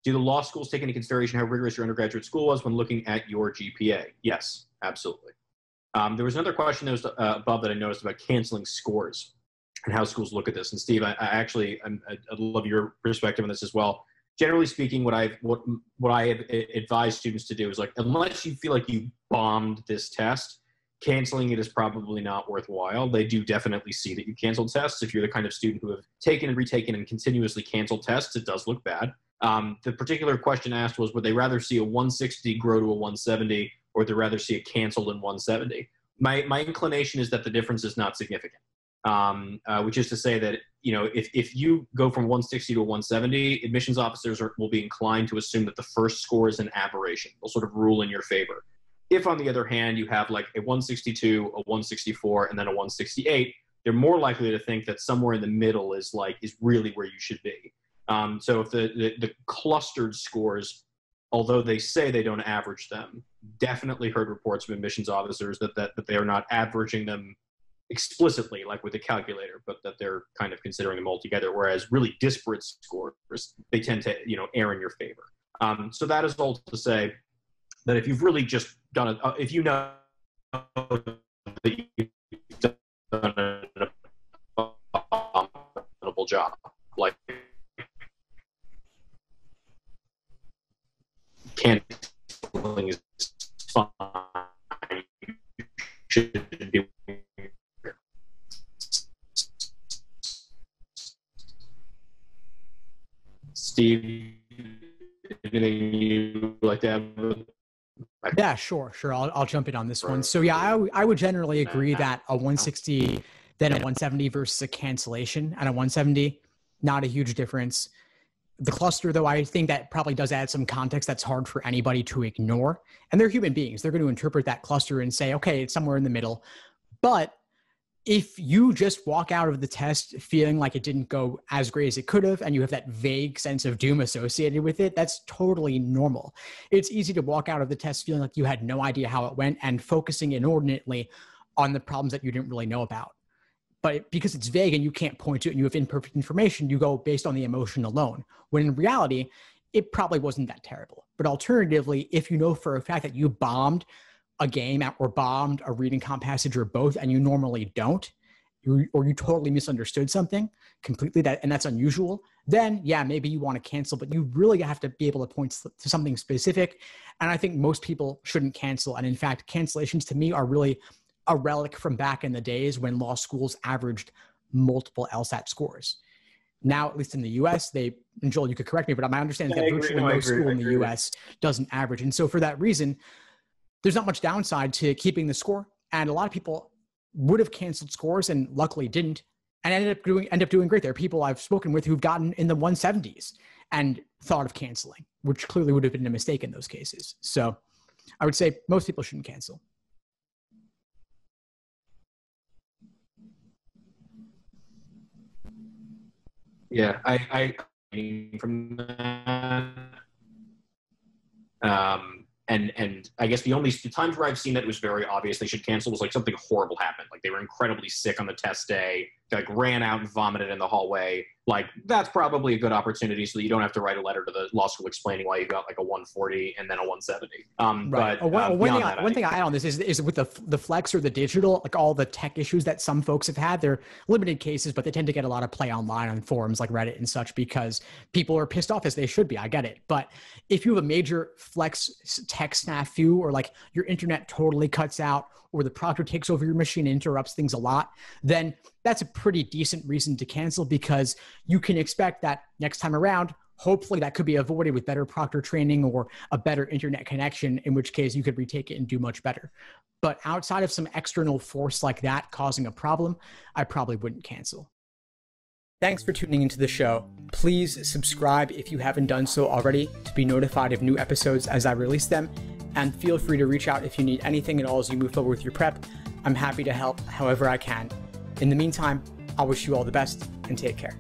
Do the law schools take into consideration how rigorous your undergraduate school was when looking at your GPA? Yes, absolutely. There was another question that was above that I noticed about canceling scores and how schools look at this. And Steve, I love your perspective on this as well. Generally speaking, what I have advised students to do is, like, unless you feel like you bombed this test, canceling it is probably not worthwhile. They do definitely see that you canceled tests. If you're the kind of student who have taken and retaken and continuously canceled tests, it does look bad. The particular question asked was, would they rather see a 160 grow to a 170, or would they rather see it canceled in 170? My inclination is that the difference is not significant, which is to say that, if you go from 160 to 170, admissions officers will be inclined to assume that the first score is an aberration. They'll sort of rule in your favor. If, on the other hand, you have like a 162, a 164, and then a 168, they're more likely to think that somewhere in the middle is really where you should be. So if the clustered scores, although they say they don't average them, definitely heard reports from admissions officers that they are not averaging them explicitly, like with a calculator, but that they're kind of considering them all together, whereas really disparate scores, they tend to, err in your favor. So that is all to say that if you've really just done it, if you know that you've done an abominable job, like canceling is fine, you should be. Steve, anything you like to add? Yeah, sure. I'll jump in on this one. So yeah, I would generally agree that a 160, then a 170 versus a cancellation and a 170, not a huge difference. The cluster, though, I think that probably does add some context that's hard for anybody to ignore. And they're human beings. They're going to interpret that cluster and say, okay, it's somewhere in the middle. But if you just walk out of the test feeling like it didn't go as great as it could have, and you have that vague sense of doom associated with it, that's totally normal. It's easy to walk out of the test feeling like you had no idea how it went and focusing inordinately on the problems that you didn't really know about. But because it's vague and you can't point to it and you have imperfect information, you go based on the emotion alone, when in reality, it probably wasn't that terrible. But alternatively, if you know for a fact that you bombed a game or bombed a reading comp passage or both, and you normally don't, or you totally misunderstood something completely, and that's unusual, then yeah, maybe you want to cancel, but you really have to be able to point to something specific. And I think most people shouldn't cancel. And in fact, cancellations to me are really a relic from back in the days when law schools averaged multiple LSAT scores. Now, at least in the US, and Joel, you could correct me, but my understanding is that virtually no school in the US doesn't average. And so for that reason, there's not much downside to keeping the score. And a lot of people would have canceled scores and luckily didn't, and end up doing great. There are people I've spoken with who've gotten in the 170s and thought of canceling, which clearly would have been a mistake in those cases. So I would say most people shouldn't cancel. Yeah, I from that. And I guess the times where I've seen that it was very obvious they should cancel was like something horrible happened. Like they were incredibly sick on the test day, like ran out and vomited in the hallway. Like that's probably a good opportunity so that you don't have to write a letter to the law school explaining why you got like a 140 and then a 170. Right. But one thing I add on this is with the flex or the digital, like all the tech issues that some folks have had, they're limited cases, but they tend to get a lot of play online on forums like Reddit and such because people are pissed off as they should be. I get it. But if you have a major flex tech snafu or like your internet totally cuts out or the proctor takes over your machine and interrupts things a lot, then that's a pretty decent reason to cancel because you can expect that next time around, hopefully that could be avoided with better proctor training or a better internet connection, in which case you could retake it and do much better. But outside of some external force like that causing a problem, I probably wouldn't cancel. Thanks for tuning into the show. Please subscribe if you haven't done so already to be notified of new episodes as I release them. And feel free to reach out if you need anything at all as you move forward with your prep. I'm happy to help however I can. In the meantime, I'll wish you all the best and take care.